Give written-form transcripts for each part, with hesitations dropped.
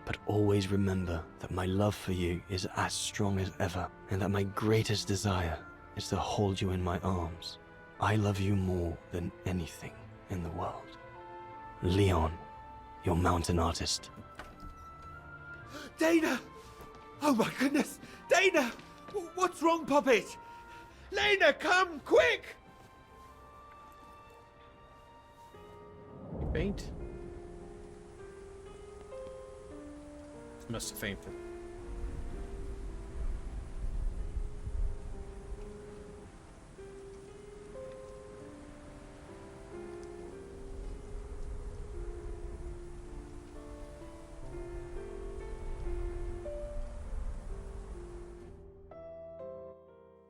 But always remember that my love for you is as strong as ever, and that my greatest desire is to hold you in my arms. I love you more than anything in the world. Leon, your mountain artist. Dana! Oh my goodness! Dana! What's wrong, Puppet? Lena, come, quick! You faint? Must have fainted.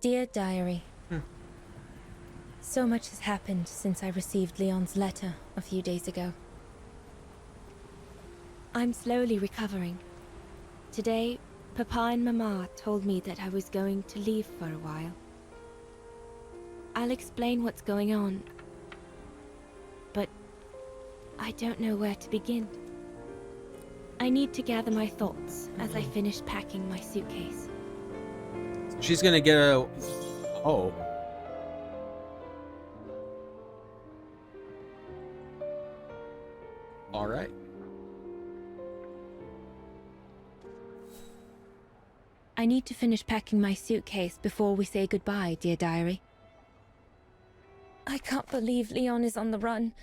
Dear Diary, so much has happened since I received Leon's letter a few days ago. I'm slowly recovering. Today, Papa and Mama told me that I was going to leave for a while. I'll explain what's going on, but I don't know where to begin. I need to gather my thoughts as I finish packing my suitcase. She's gonna get a... Oh. Alright. I need to finish packing my suitcase before we say goodbye, dear diary. I can't believe Leon is on the run,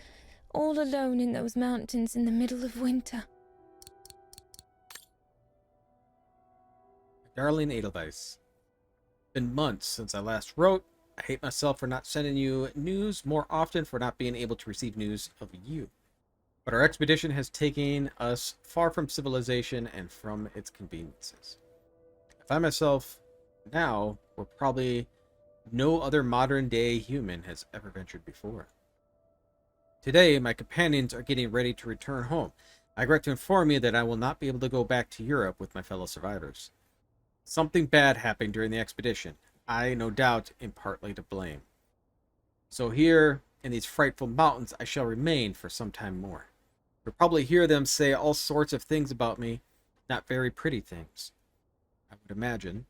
all alone in those mountains in the middle of winter. Darling Edelweiss. Been months since I last wrote. I hate myself for not sending you news more often, for not being able to receive news of you. But our expedition has taken us far from civilization and from its conveniences. I find myself now where probably no other modern day human has ever ventured before. Today, my companions are getting ready to return home. I regret to inform you that I will not be able to go back to Europe with my fellow survivors. Something bad happened during the expedition. I, no doubt, am partly to blame. So here, in these frightful mountains, I shall remain for some time more. You'll probably hear them say all sorts of things about me, not very pretty things, I would imagine.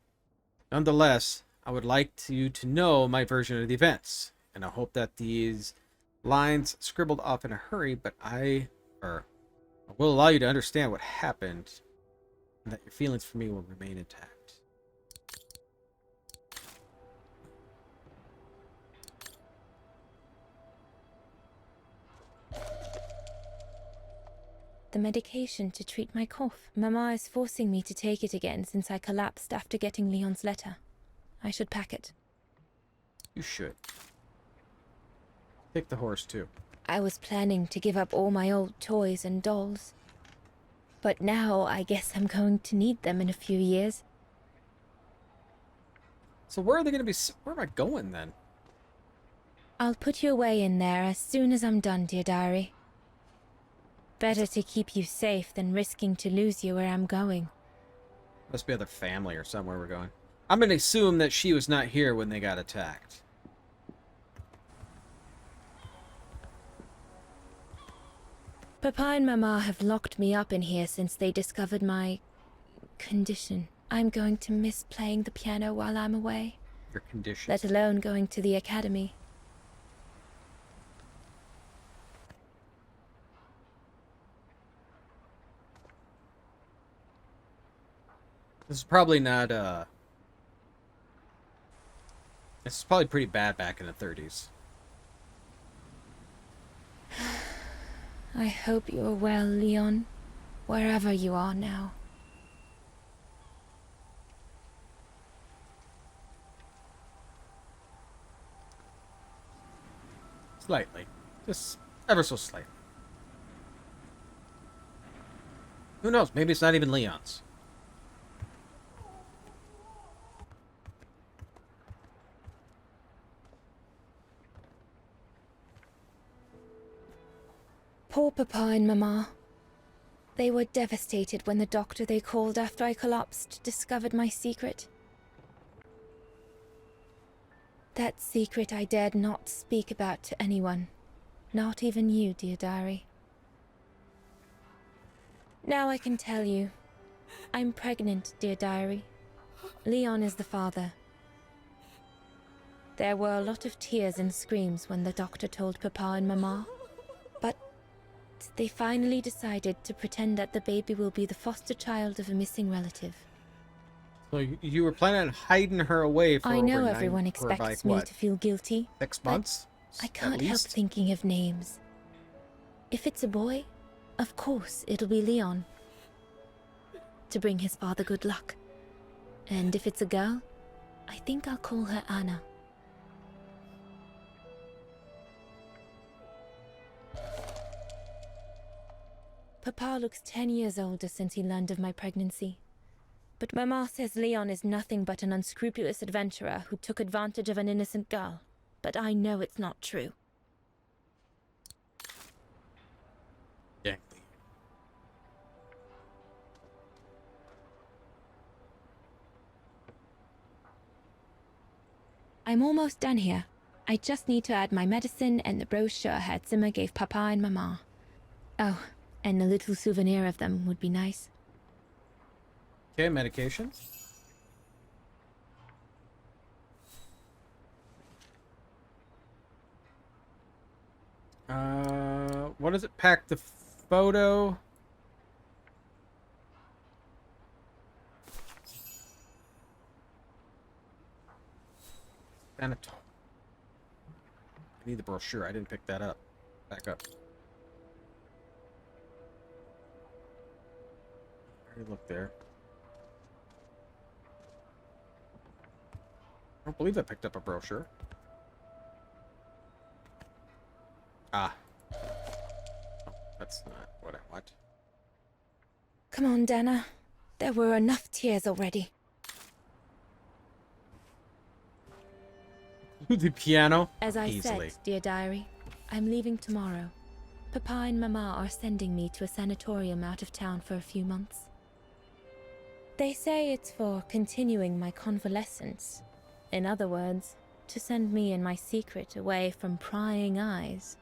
Nonetheless, I would like you to know my version of the events, and I hope that these lines scribbled off in a hurry, but I will allow you to understand what happened, and that your feelings for me will remain intact. The medication to treat my cough. Mama is forcing me to take it again since I collapsed after getting Leon's letter. I should pack it. You should. Take the horse, too. I was planning to give up all my old toys and dolls. But now I guess I'm going to need them in a few years. So where are they going to be? Where am I going, then? I'll put you away in there as soon as I'm done, dear diary. Better to keep you safe than risking to lose you where I'm going. Must be other family or somewhere we're going. I'm going to assume that she was not here when they got attacked. Papa and Mama have locked me up in here since they discovered my condition. I'm going to miss playing the piano while I'm away. Your condition. Let alone going to the academy. This is probably not, This is probably pretty bad back in the 30s. I hope you are well, Leon, wherever you are now. Slightly. Just ever so slightly. Who knows? Maybe it's not even Leon's. Poor Papa and Mama. They were devastated when the doctor they called after I collapsed discovered my secret. That secret I dared not speak about to anyone. Not even you, dear diary. Now I can tell you. I'm pregnant, dear diary. Leon is the father. There were a lot of tears and screams when the doctor told Papa and Mama. But they finally decided to pretend that the baby will be the foster child of a missing relative. So you were planning on hiding her away for I over know 9 everyone for expects like, me what, to feel guilty. 6 but months? I At can't help least? thinking of names. If it's a boy, of course it'll be Leon, to bring his father good luck. And if it's a girl, I think I'll call her Anna. Papa looks 10 years older since he learned of my pregnancy. But Mama says Leon is nothing but an unscrupulous adventurer who took advantage of an innocent girl. But I know it's not true. Yeah. I'm almost done here. I just need to add my medicine and the brochure Herr Zimmer gave Papa and Mama. Oh, and a little souvenir of them would be nice. Okay, medication. What does it pack? The photo. I need the brochure. I didn't pick that up. Back up. I already looked there. I don't believe I picked up a brochure. Ah. Oh, that's not what I want. Come on, Dana. There were enough tears already. The piano. As I Easily. said, dear diary, I'm leaving tomorrow. Papa and Mama are sending me to a sanatorium out of town for a few months. They say it's for continuing my convalescence. In other words, to send me and my secret away from prying eyes.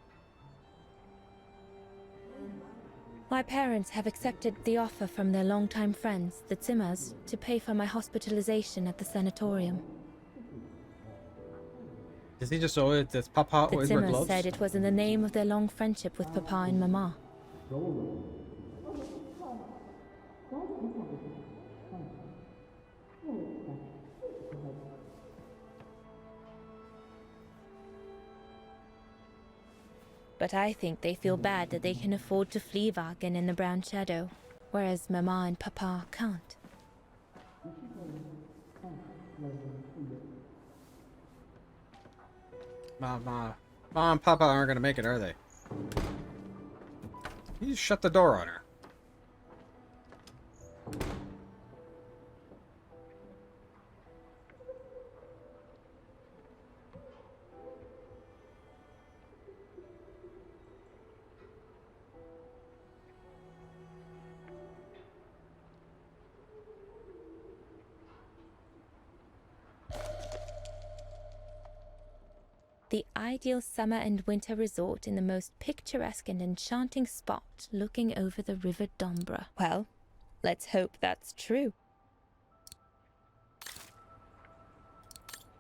My parents have accepted the offer from their longtime friends, the Zimmers, to pay for my hospitalization at the sanatorium. Does he just owe it this Papa The or wear Zimmers gloves? said it was in the name of their long friendship with Papa and Mama. But I think they feel bad that they can afford to flee Vaghen in the Brown Shadow, whereas Mama and Papa can't. Mom and Papa aren't gonna make it, are they? You just shut the door on her. The ideal summer and winter resort in the most picturesque and enchanting spot looking over the River Dombra. Well, let's hope that's true.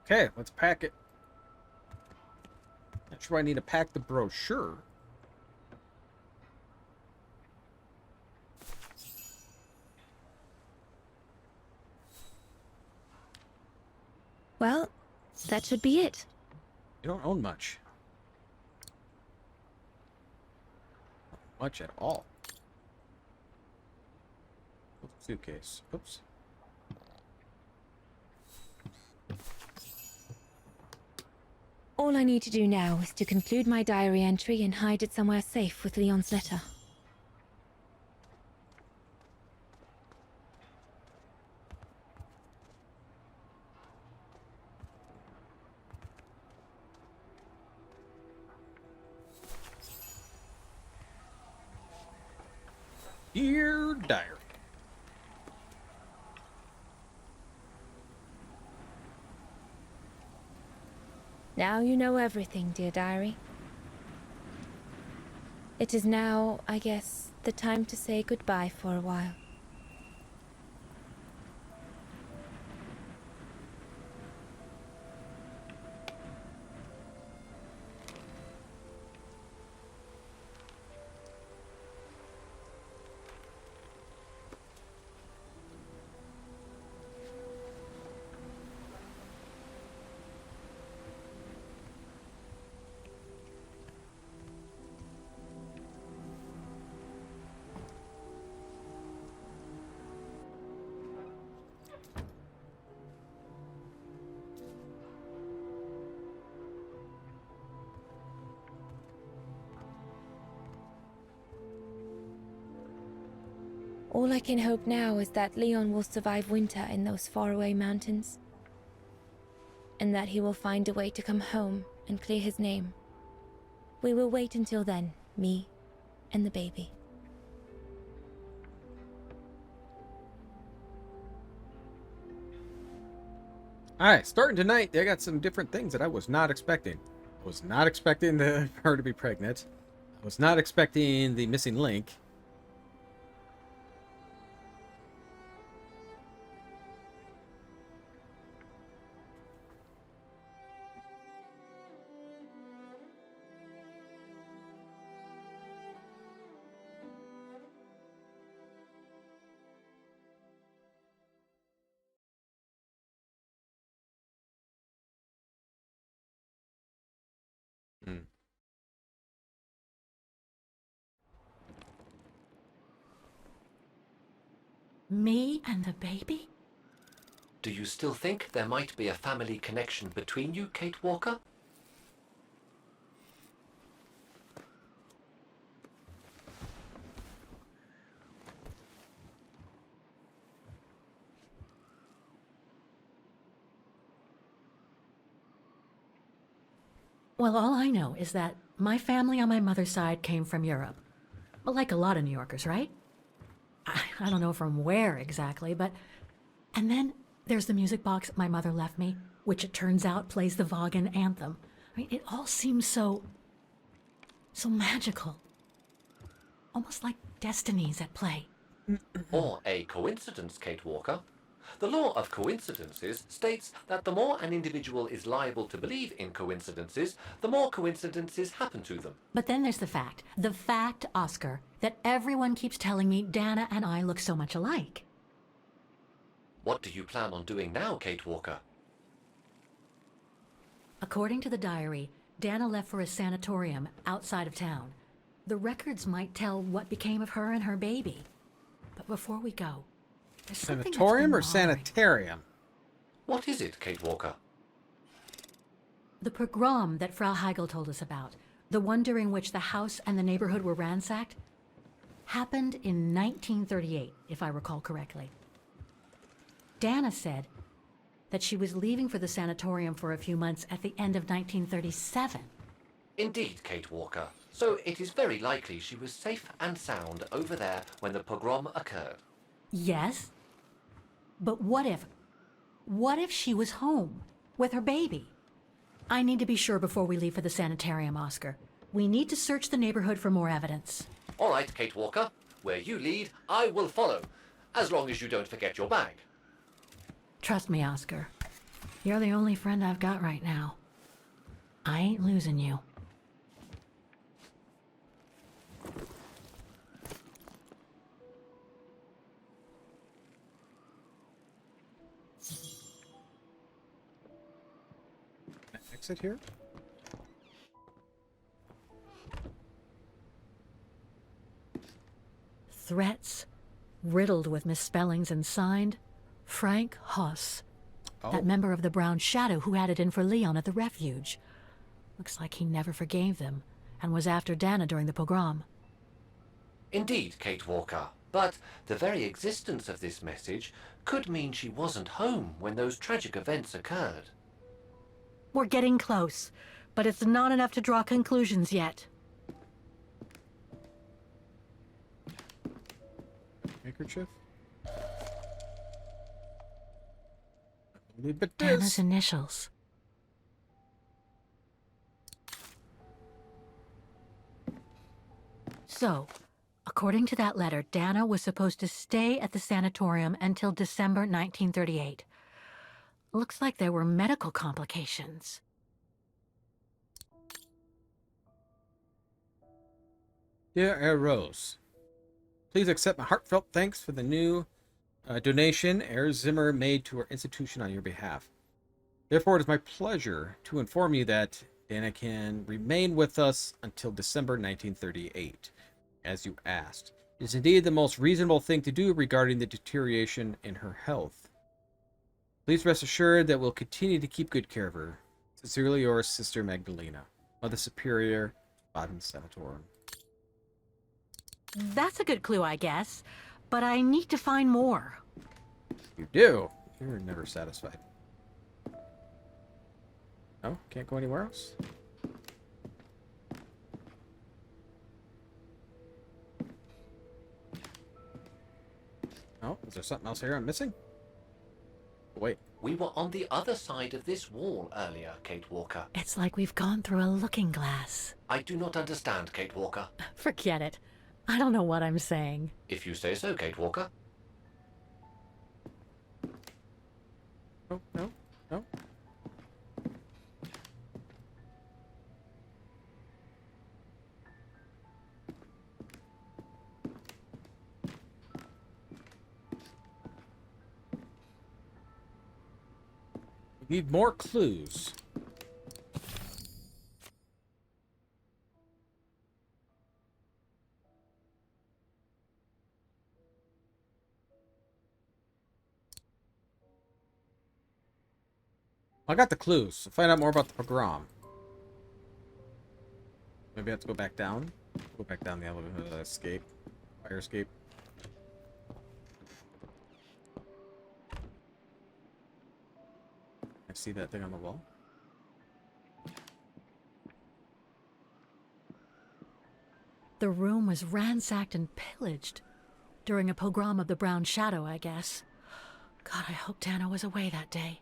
Okay, let's pack it. Not sure I need to pack the brochure. Well, that should be it. You don't own much. Not much at all. Suitcase. Oops. All I need to do now is to conclude my diary entry and hide it somewhere safe with Leon's letter. Dear diary. Now you know everything, dear diary. It is now, I guess, the time to say goodbye for a while. All I can hope now is that Leon will survive winter in those faraway mountains, and that he will find a way to come home and clear his name. We will wait until then, me and the baby. Alright, starting tonight, they got some different things that I was not expecting. I was not expecting her to be pregnant. I was not expecting the missing link. Me and the baby? Do you still think there might be a family connection between you, Kate Walker? Well, all I know is that my family on my mother's side came from Europe. Well, like a lot of New Yorkers, right? I don't know from where exactly, but... And then there's the music box my mother left me, which it turns out plays the Vaghen anthem. I mean, it all seems so magical. Almost like destinies at play. Or a coincidence, Kate Walker. The law of coincidences states that the more an individual is liable to believe in coincidences, the more coincidences happen to them. But then there's the fact, Oscar, that everyone keeps telling me Dana and I look so much alike. What do you plan on doing now, Kate Walker? According to the diary, Dana left for a sanatorium outside of town. The records might tell what became of her and her baby. But before we go, there's something that's Sanatorium been or bothering- sanitarium? What is it, Kate Walker? The pogrom that Frau Heigl told us about, the one during which the house and the neighborhood were ransacked, happened in 1938, if I recall correctly. Dana said that she was leaving for the sanatorium for a few months at the end of 1937. Indeed, Kate Walker. So it is very likely she was safe and sound over there when the pogrom occurred. Yes, but what if she was home with her baby? I need to be sure before we leave for the sanitarium, Oscar. We need to search the neighborhood for more evidence. All right, Kate Walker. Where you lead, I will follow. As long as you don't forget your bag. Trust me, Oscar. You're the only friend I've got right now. I ain't losing you. Exit here? Threats, riddled with misspellings and signed Frank Hoss. That member of the Brown Shadow who had it in for Leon at the refuge. Looks like he never forgave them and was after Dana during the pogrom. Indeed, Kate Walker. But the very existence of this message could mean she wasn't home when those tragic events occurred. We're getting close, but it's not enough to draw conclusions yet. Handkerchief? But Dana's this. initials. So, according According to that letter, Dana was supposed to stay at the sanatorium until December 1938. Looks like there were medical complications. Dear Roze, please accept my heartfelt thanks for the new donation Herr Zimmer made to our institution on your behalf. Therefore, it is my pleasure to inform you that Dana can remain with us until December 1938, as you asked. It is indeed the most reasonable thing to do regarding the deterioration in her health. Please rest assured that we'll continue to keep good care of her. Sincerely yours, Sister Magdalena, Mother Superior, Vaghen Sanatorium. That's a good clue, I guess. But I need to find more. You do? You're never satisfied. No? Can't go anywhere else? Oh, is there something else here I'm missing? Wait. We were on the other side of this wall earlier, Kate Walker. It's like we've gone through a looking glass. I do not understand, Kate Walker. Forget it. I don't know what I'm saying. If you say so, Kate Walker. Oh, no, no. We need more clues. I got the clues. Find out more about the pogrom. Maybe I have to go back down. Go back down the elevator. Escape. Fire escape. I see that thing on the wall. The room was ransacked and pillaged. During a pogrom of the Brown Shadow, I guess. God, I hope Dana was away that day.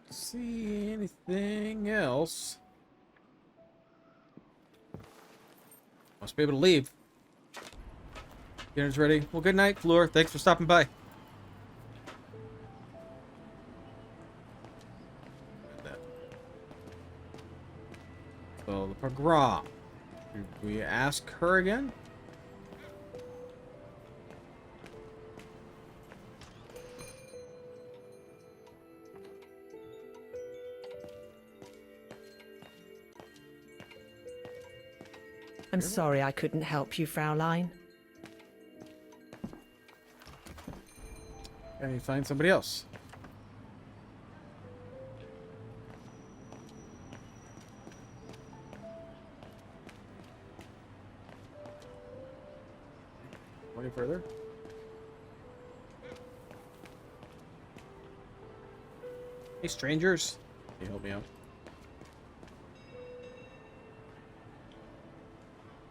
See anything else? Must be able to leave. Dinner's ready. Well, good night, Fleur. Thanks for stopping by. So, the pogrom. Did we ask her again? I'm sorry I couldn't help you, Fraulein. I need to find somebody else. Any further? Hey, strangers. Can you help me out?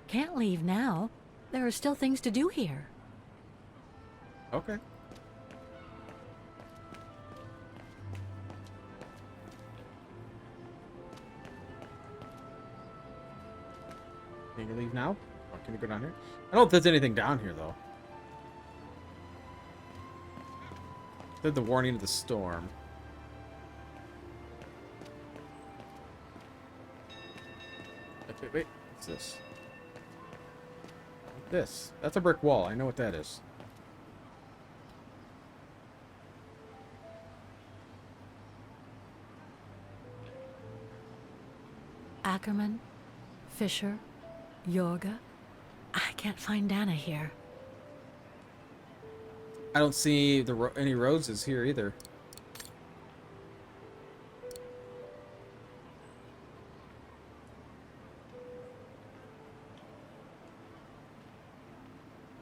Can't leave now. There are still things to do here. Okay. Can you leave now? Or can you go down here? I don't know if there's anything down here, though. Did the warning of the storm. Wait. What's this? This. That's a brick wall. I know what that is. Ackerman, Fisher, Yorga. I can't find Dana here. I don't see any roses here either.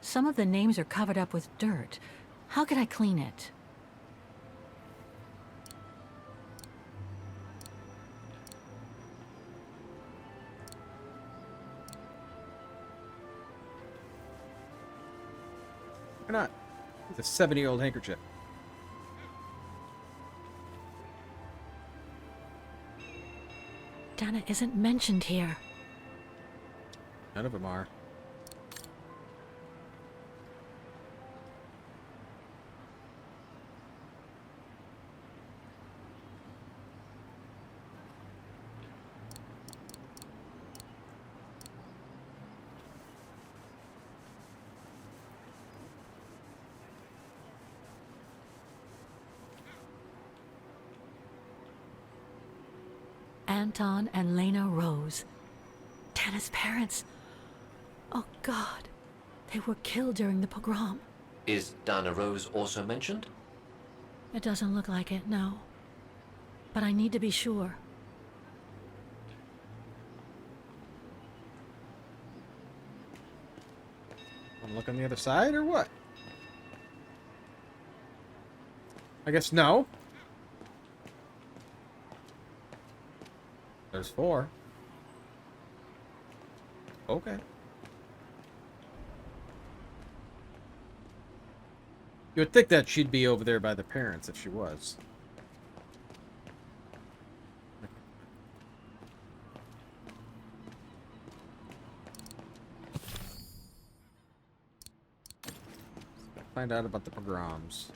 Some of the names are covered up with dirt. How could I clean it? Why not? It's a 70-year-old handkerchief. Dana isn't mentioned here. None of them are. Anton and Lena Roze. Dana's parents. Oh God. They were killed during the pogrom. Is Dana Roze also mentioned? It doesn't look like it, no. But I need to be sure. Want to look on the other side or what? I guess no. There's 4. Okay. You would think that she'd be over there by the parents if she was. Find out about the pogroms.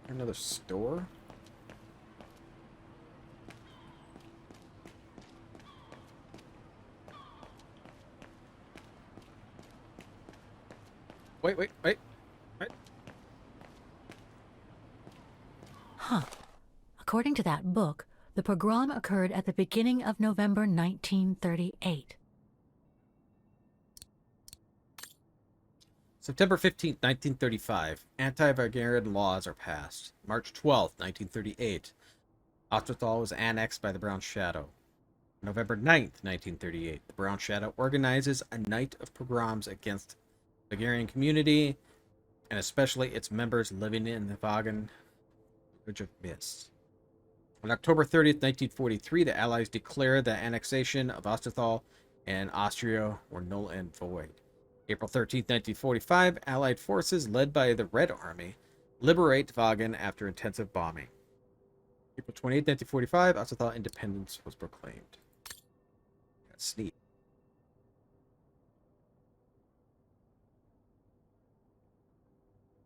Another store? Wait. Huh. According to that book, the pogrom occurred at the beginning of November 1938. September 15th, 1935. Anti-Vaghen laws are passed. March 12th, 1938. Osterthal was annexed by the Brown Shadow. November 9th, 1938. The Brown Shadow organizes a night of pogroms against the Vaghen community, and especially its members living in the Vaghen Village of Mist. On October 30th, 1943, the Allies declared the annexation of Osterthal and Austria were null and void. April 13th, 1945, Allied forces led by the Red Army liberate Vaghen after intensive bombing. April 28th, 1945, Osterthal independence was proclaimed. That's neat.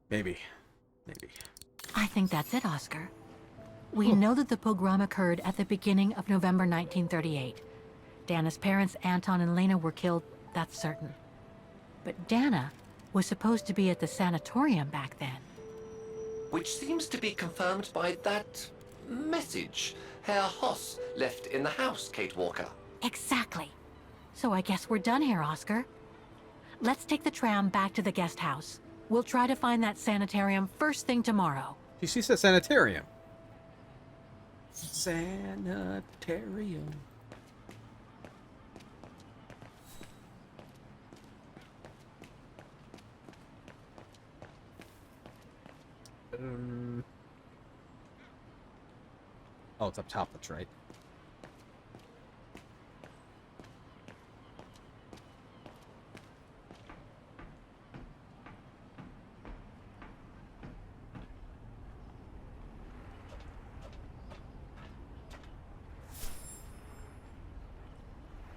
Maybe. I think that's it, Oscar. We know that the pogrom occurred at the beginning of November 1938. Dana's parents, Anton and Lena, were killed, that's certain. But Dana was supposed to be at the sanatorium back then. Which seems to be confirmed by that message Herr Hoss left in the house, Kate Walker. Exactly. So I guess we're done here, Oscar. Let's take the tram back to the guest house. We'll try to find that sanitarium first thing tomorrow. She said sanitarium. Sanitarium. Oh, it's up top, that's right.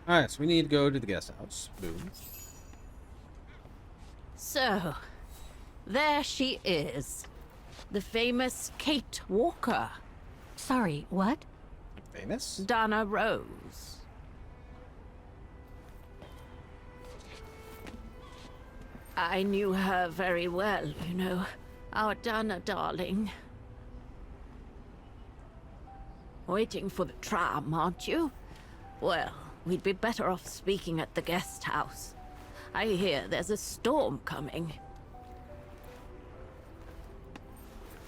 Alright, so we need to go to the guest house. Boom. So, there she is. The famous Kate Walker, Sorry, what? Famous? Dana Roze. I knew her very well, you know. Our Dana darling. Waiting for the tram, aren't you? Well, we'd be better off speaking at the guest house. I hear there's a storm coming.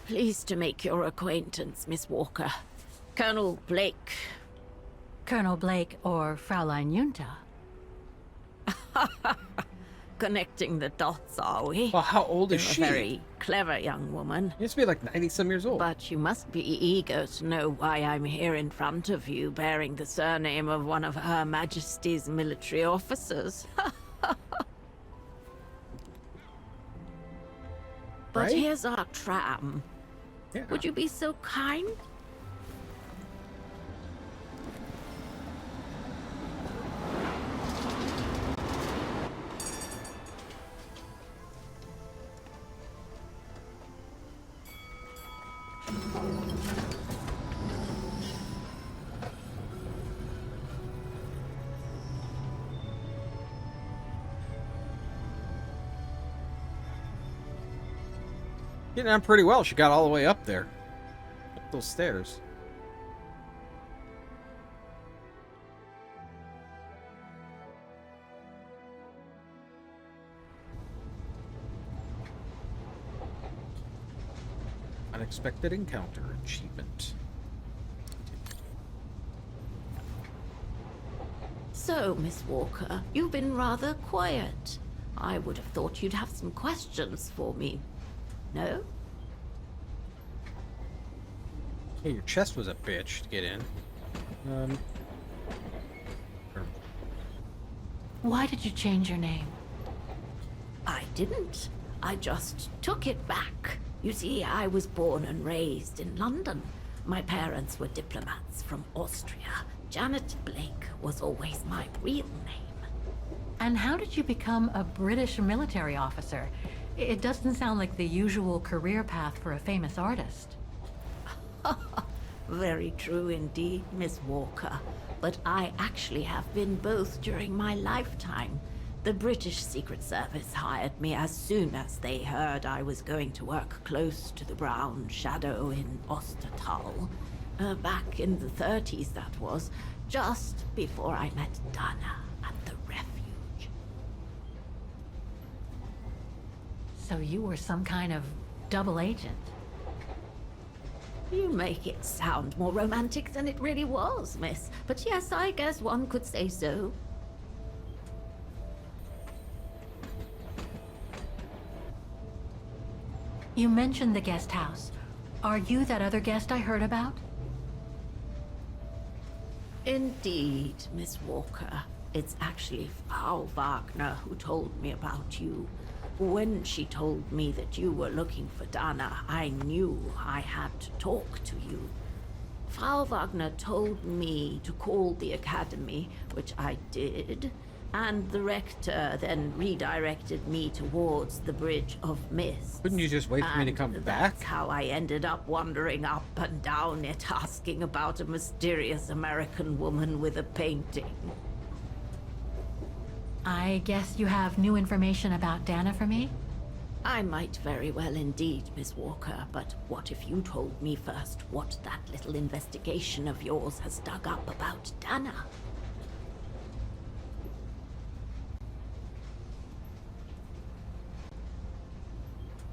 Pleased to make your acquaintance, Miss Walker. Colonel Blake. Colonel Blake or Fraulein Junta? Connecting the dots, are we? Well, how old is You're she? a very clever young woman. She must be like 90-some years old. But you must be eager to know why I'm here in front of you, bearing the surname of one of Her Majesty's military officers. But right? here's our tram. Yeah. Would you be so kind? Getting on pretty well. She got all the way up there. Up those stairs. Unexpected encounter achievement. So, Miss Walker, you've been rather quiet. I would have thought you'd have some questions for me. No? Hey, your chest was a bitch to get in. Why did you change your name? I didn't. I just took it back. You see, I was born and raised in London. My parents were diplomats from Austria. Janet Blake was always my real name. And how did you become a British military officer? It doesn't sound like the usual career path for a famous artist. Very true indeed, Miss Walker. But I actually have been both during my lifetime. The British Secret Service hired me as soon as they heard I was going to work close to the Brown Shadow in Ostertal. Back in the 30s, that was, just before I met Dana at the refuge. So you were some kind of double agent. You make it sound more romantic than it really was, miss. But yes, I guess one could say so. You mentioned the guest house. Are you that other guest I heard about? Indeed, Miss Walker. It's actually Frau Wagner who told me about you. When she told me that you were looking for Dana, I knew I had to talk to you. Frau Wagner told me to call the academy, which I did, and the rector then redirected me towards the Bridge of Mist. Couldn't you just wait for me to come back? That's how I ended up wandering up and down it, asking about a mysterious American woman with a painting. I guess you have new information about Dana for me? I might very well indeed, Miss Walker, but what if you told me first what that little investigation of yours has dug up about Dana?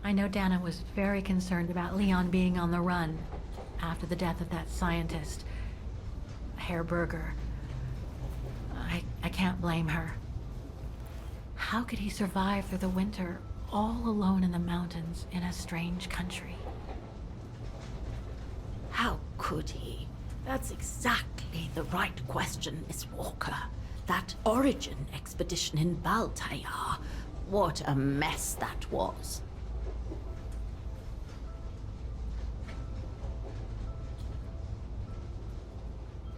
I know Dana was very concerned about Leon being on the run after the death of that scientist, Herr Berger. I can't blame her. How could he survive through the winter, all alone in the mountains in a strange country? How could he? That's exactly the right question, Miss Walker. That origin expedition in Baltayar, what a mess that was.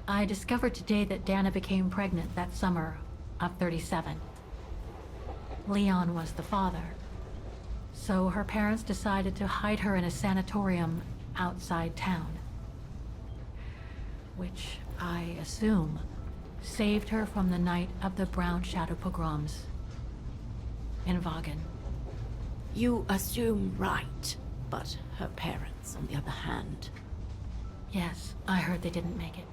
I discovered today that Dana became pregnant that summer of 37. Leon was the father. So her parents decided to hide her in a sanatorium outside town. Which, I assume, saved her from the night of the Brown Shadow pogroms in Vaghen. You assume right, but her parents, on the other hand, Yes, I heard they didn't make it.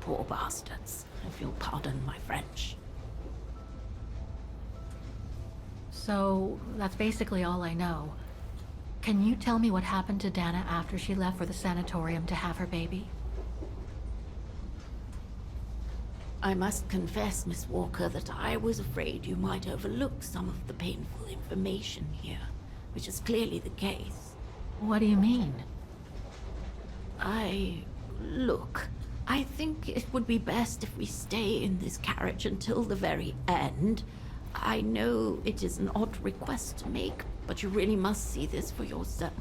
poor bastards, if you'll pardon my French. So, that's basically all I know. Can you tell me what happened to Dana after she left for the sanatorium to have her baby? I must confess, Miss Walker, that I was afraid you might overlook some of the painful information here, which is clearly the case. What do you mean? Look, I think it would be best if we stay in this carriage until the very end. I know it is an odd request to make, but you really must see this for yourself.